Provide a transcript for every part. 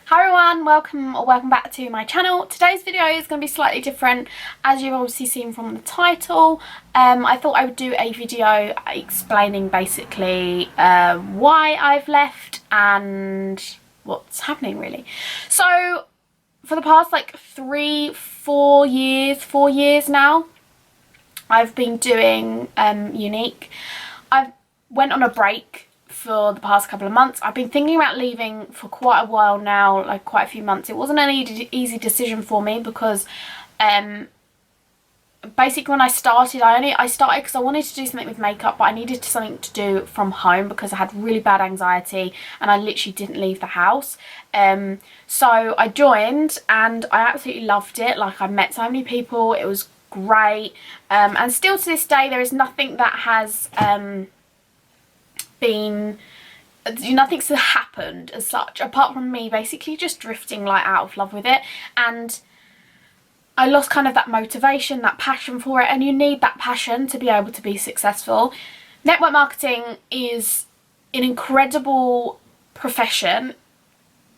Hi everyone, welcome back to my channel. Today's video is going to be slightly different, as you've obviously seen from the title. I thought I would do a video explaining basically why I've left and what's happening really. So for the past like 4 years now, I've been doing Younique. I went on a break for the past couple of months. I've been thinking about leaving for quite a while now, like quite a few months. It wasn't an easy decision for me because basically when I started, I started because I wanted to do something with makeup, but I needed something to do from home because I had really bad anxiety and I literally didn't leave the house. So I joined and I absolutely loved it. Like, I met so many people, it was great, and still to this day there is nothing that has nothing's happened as such apart from me basically just drifting like out of love with it, and I lost kind of that motivation, that passion for it, and you need that passion to be able to be successful. Network marketing is an incredible profession.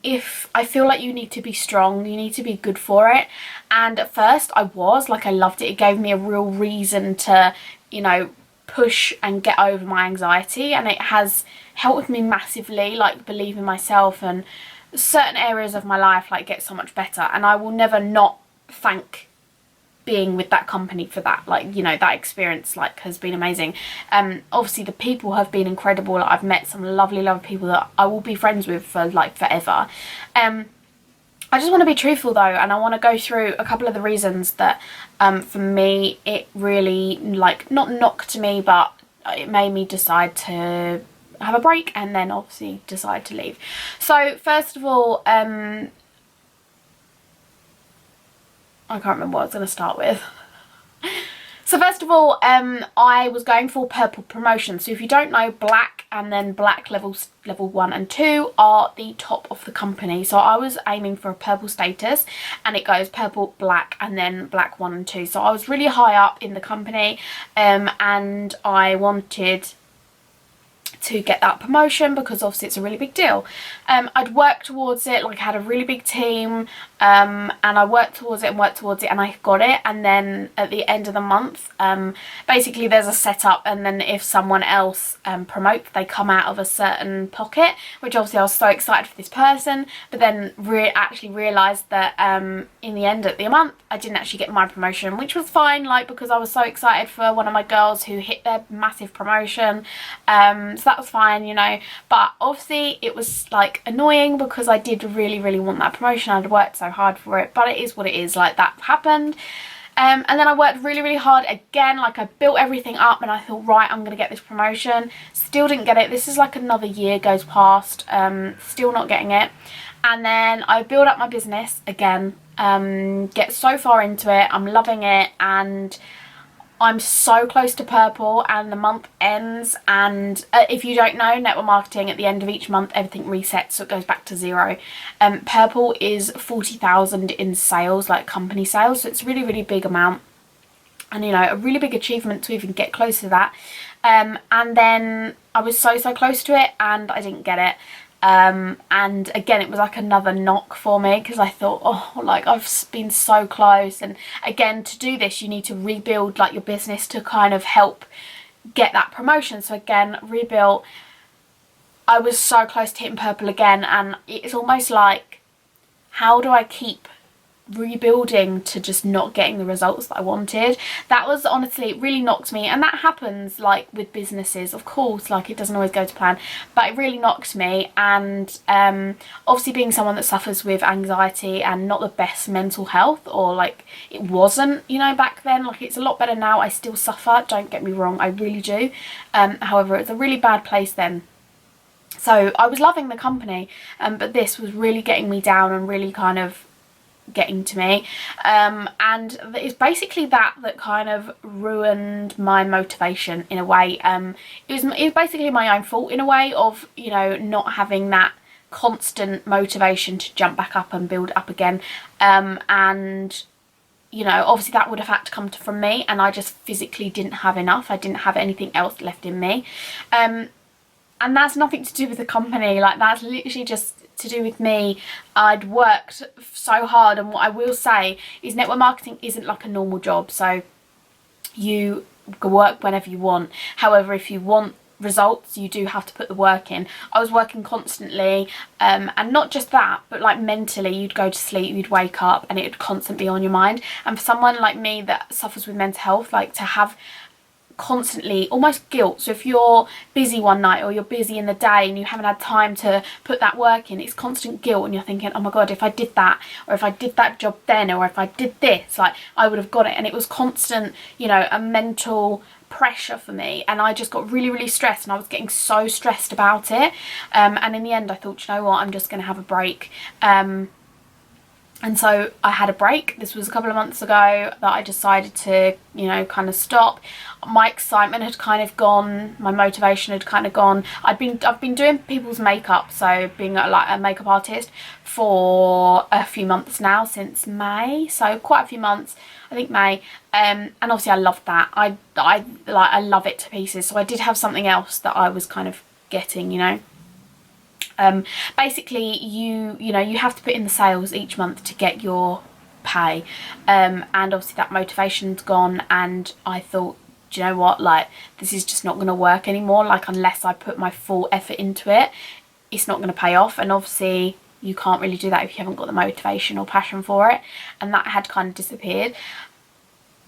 If I feel like you need to be strong, you need to be good for it, and at first I loved it. It gave me a real reason to, you know, push and get over my anxiety, and it has helped me massively, like, believe in myself, and certain areas of my life like get so much better, and I will never not thank being with that company for that. Like, you know, that experience like has been amazing. Obviously the people have been incredible. Like, I've met some lovely people that I will be friends with for like forever. I just want to be truthful though, and I want to go through a couple of the reasons that for me it really, like, not knocked me, but it made me decide to have a break and then obviously decide to leave. So first of all, I can't remember what I was going to start with. So first of all, I was going for purple promotion. So if you don't know, black and then black level 1 and 2 are the top of the company. So I was aiming for a purple status, and it goes purple, black, and then black 1 and 2. So I was really high up in the company, and I wanted to get that promotion because obviously it's a really big deal. I'd worked towards it, like I had a really big team, and I worked towards it and I got it, and then at the end of the month, basically there's a setup, and then if someone else promotes, they come out of a certain pocket, which obviously I was so excited for this person, but then actually realised that in the end at the month I didn't actually get my promotion, which was fine, like, because I was so excited for one of my girls who hit their massive promotion. So that was fine, you know, but obviously it was like annoying because I did really want that promotion. I'd worked so hard for it, but it is what it is. Like, that happened. And then I worked really hard again. Like, I built everything up and I thought, right, I'm gonna get this promotion. Still didn't get it. This is like another year goes past, still not getting it. And then I build up my business again, get so far into it, I'm loving it, and I'm so close to purple, and the month ends, and if you don't know, network marketing, at the end of each month everything resets, so it goes back to zero. Purple is 40,000 in sales, like company sales, so it's a really big amount, and, you know, a really big achievement to even get close to that. And then I was so close to it and I didn't get it. And again, it was like another knock for me because I thought, oh, like, I've been so close. And again, to do this you need to rebuild like your business to kind of help get that promotion. So again, rebuilt. I was so close to hitting purple again, and it's almost like, how do I keep rebuilding to just not getting the results that I wanted? That was, honestly, it really knocked me, and that happens like with businesses, of course, like it doesn't always go to plan, but it really knocked me. And obviously being someone that suffers with anxiety and not the best mental health, or like it wasn't, you know, back then, like it's a lot better now. I still suffer, don't get me wrong, I really do. However, it's a really bad place then. So I was loving the company, but this was really getting me down and really kind of getting to me, and it's basically that kind of ruined my motivation in a way. It was basically my own fault in a way of, you know, not having that constant motivation to jump back up and build up again, and, you know, obviously that would have had to come from me, and I just physically didn't have enough. I didn't have anything else left in me, and that's nothing to do with the company. Like, that's literally just to do with me. I'd worked so hard, and what I will say is network marketing isn't like a normal job, so you can work whenever you want. However, if you want results, you do have to put the work in. I was working constantly, and not just that, but like mentally, you'd go to sleep, you'd wake up, and it would constantly be on your mind. And for someone like me that suffers with mental health, like to have constantly almost guilt, so if you're busy one night or you're busy in the day and you haven't had time to put that work in, it's constant guilt, and you're thinking, oh my god, if I did that, or if I did that job then, or if I did this, like I would have got it. And it was constant, you know, a mental pressure for me, and I just got really stressed, and I was getting so stressed about it, and in the end I thought, you know what, I'm just going to have a break. And so I had a break. This was a couple of months ago that I decided to, you know, kind of stop. My excitement had kind of gone, my motivation had kind of gone. I've been doing people's makeup, so being like a makeup artist for a few months now, since May, so quite a few months, I think May, and obviously I loved that. I love it to pieces. So I did have something else that I was kind of getting, you know. Basically you know, you have to put in the sales each month to get your pay, and obviously that motivation's gone, and I thought, do you know what, like this is just not going to work anymore. Like unless I put my full effort into it, it's not going to pay off. And obviously you can't really do that if you haven't got the motivation or passion for it, and that had kind of disappeared.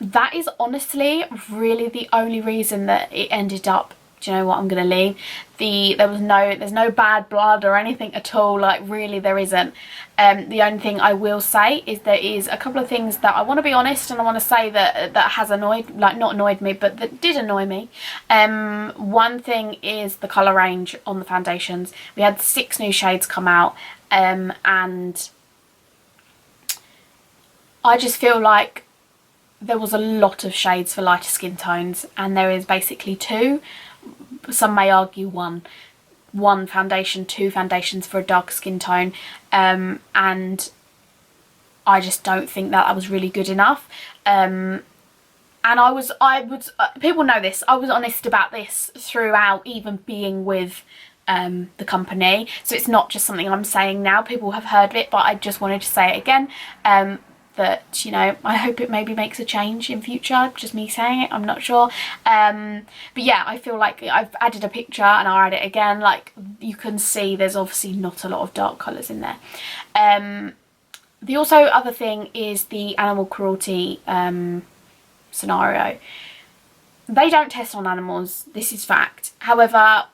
That is honestly really the only reason that it ended up, do you know what, I'm gonna leave. There's no bad blood or anything at all, like really there isn't. The only thing I will say is there is a couple of things that I want to be honest, and I want to say that has annoyed, like not annoyed me, but that did annoy me. One thing is the colour range on the foundations. We had 6 new shades come out, and I just feel like there was a lot of shades for lighter skin tones, and there is basically 2. Some may argue one foundation, 2 foundations for a dark skin tone, and I just don't think that was really good enough. And I was people know this, I was honest about this throughout even being with the company, so it's not just something I'm saying now. People have heard it, but I just wanted to say it again, that, you know, I hope it maybe makes a change in future. Just me saying it, I'm not sure. But yeah, I feel like I've added a picture and I'll add it again. Like you can see there's obviously not a lot of dark colours in there. The also other thing is the animal cruelty scenario. They don't test on animals, this is fact. However,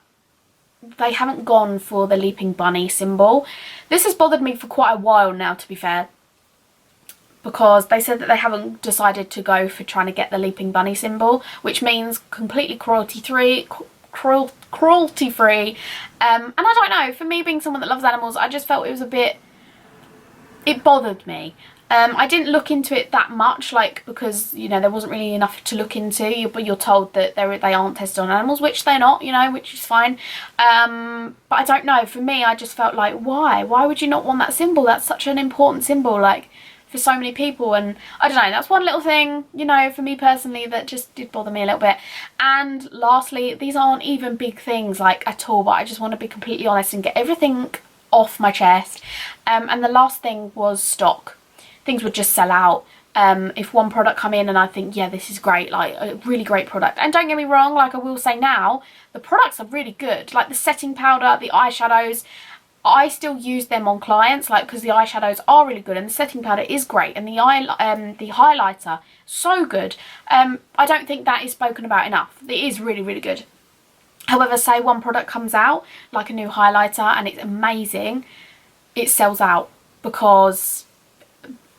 they haven't gone for the leaping bunny symbol. This has bothered me for quite a while now, to be fair, because they said that they haven't decided to go for trying to get the leaping bunny symbol, which means completely cruelty-free. And I don't know, for me being someone that loves animals, I just felt it was a bit, it bothered me. I didn't look into it that much, like, because, you know, there wasn't really enough to look into, but you're told that they aren't tested on animals, which they're not, you know, which is fine. But I don't know, for me, I just felt like, why would you not want that symbol? That's such an important symbol, like, for so many people. And I don't know, that's one little thing, you know, for me personally that just did bother me a little bit. And lastly, these aren't even big things like at all, but I just want to be completely honest and get everything off my chest. And the last thing was stock. Things would just sell out. If one product come in and I think, yeah, this is great, like a really great product, and don't get me wrong, like I will say now, the products are really good, like the setting powder, the eyeshadows, I still use them on clients, like, because the eyeshadows are really good and the setting powder is great, and the highlighter, so good. I don't think that is spoken about enough. It is really, really good. However, say one product comes out, like a new highlighter, and it's amazing, it sells out because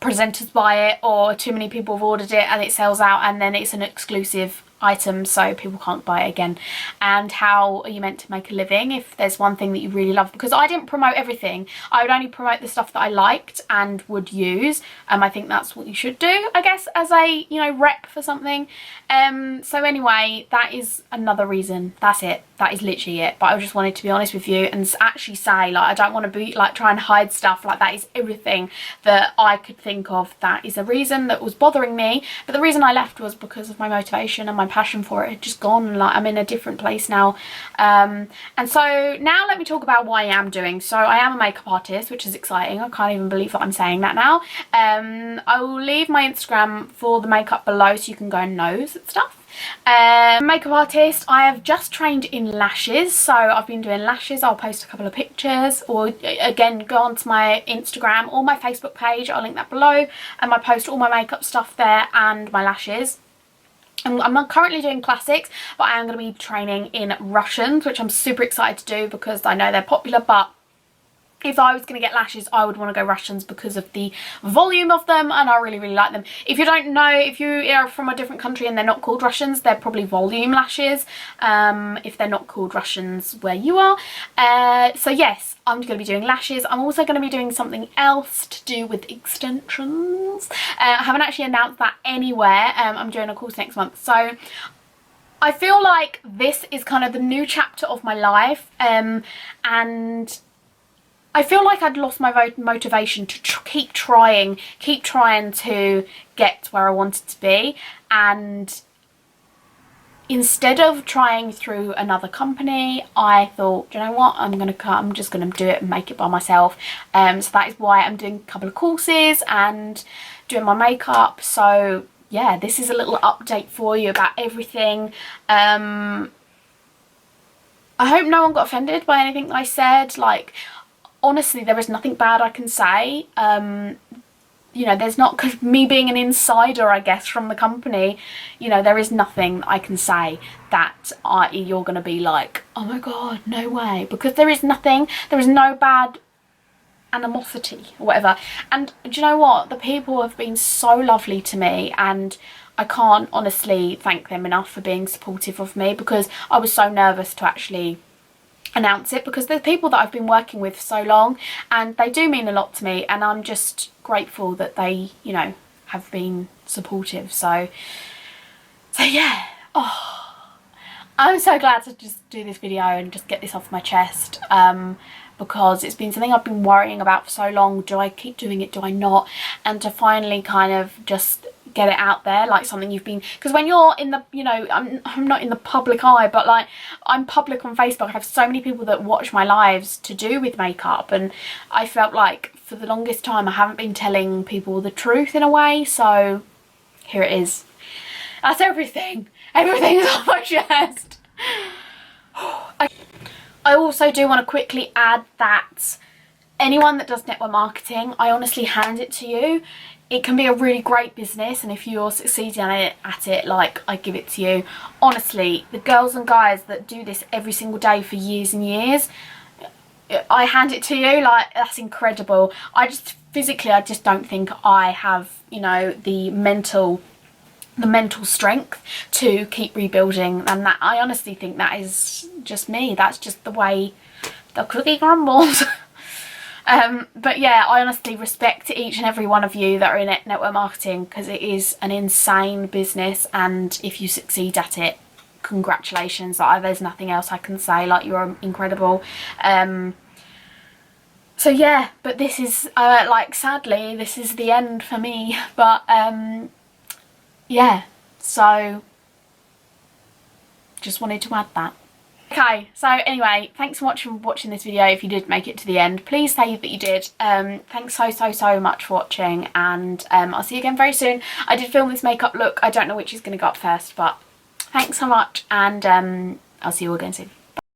presenters buy it, or too many people have ordered it and it sells out, and then it's an exclusive item, so people can't buy it again. And how are you meant to make a living if there's one thing that you really love? Because I didn't promote everything, I would only promote the stuff that I liked and would use. I think that's what you should do, I guess, as a, you know, rep for something. So anyway, that is another reason. That's it, that is literally it. But I just wanted to be honest with you and actually say, like, I don't want to be like try and hide stuff. Like, that is everything that I could think of that is a reason that was bothering me. But the reason I left was because of my motivation and my passion for it had just gone, and like I'm in a different place now. And so now let me talk about what I am doing. So I am a makeup artist, which is exciting. I can't even believe that I'm saying that now. I will leave my Instagram for the makeup below so you can go and nose at stuff. Makeup artist, I have just trained in lashes, so I've been doing lashes. I'll post a couple of pictures, or again go onto my Instagram or my Facebook page, I'll link that below, and I post all my makeup stuff there and my lashes. I'm currently doing classics, but I am going to be training in Russians, which I'm super excited to do because I know they're popular. But if I was going to get lashes, I would want to go Russians because of the volume of them, and I really, really like them. If you don't know, if you are from a different country and they're not called Russians, they're probably volume lashes, if they're not called Russians where you are. So yes, I'm going to be doing lashes. I'm also going to be doing something else to do with extensions. I haven't actually announced that anywhere. I'm doing a course next month. So I feel like this is kind of the new chapter of my life, and I feel like I'd lost my motivation to keep trying to get where I wanted to be. And instead of trying through another company, I thought, you know what, I'm just gonna do it and make it by myself. So that is why I'm doing a couple of courses and doing my makeup. So yeah, this is a little update for you about everything. I hope no one got offended by anything that I said. Like, honestly, there is nothing bad I can say. You know, there's not, because me being an insider, I guess, from the company, you know, there is nothing I can say that you're going to be like, oh my god, no way. Because there is nothing, there is no bad animosity or whatever. And do you know what? The people have been so lovely to me, and I can't honestly thank them enough for being supportive of me, because I was so nervous to actually announce it, because they're people that I've been working with so long and they do mean a lot to me, and I'm just grateful that they, you know, have been supportive. So yeah, I'm so glad to just do this video and just get this off my chest, because it's been something I've been worrying about for so long. Do I keep doing it? Do I not? And to finally kind of just get it out there, like something you've been, because when you're in the, you know, I'm not in the public eye, but like I'm public on Facebook. I have so many people that watch my lives to do with makeup, and I felt like for the longest time I haven't been telling people the truth in a way. So here it is. That's everything is on my chest. I also do want to quickly add that anyone that does network marketing, I honestly hand it to you. It can be a really great business, and if you're succeeding at it, like, I give it to you. Honestly, the girls and guys that do this every single day for years and years, I hand it to you. Like, that's incredible. I just don't think I have, you know, the mental strength to keep rebuilding, and that, I honestly think that is just me. That's just the way the cookie crumbles. But yeah, I honestly respect each and every one of you that are in network marketing, because it is an insane business, and if you succeed at it, congratulations. Like, there's nothing else I can say. Like, you're incredible. So yeah, but this is like, sadly, this is the end for me. But yeah, so just wanted to add that. Okay, so anyway, thanks so much for watching this video. If you did make it to the end, please say that you did. Thanks so much for watching, and I'll see you again very soon. I did film this makeup look. I don't know which is going to go up first, but thanks so much, and I'll see you all again soon.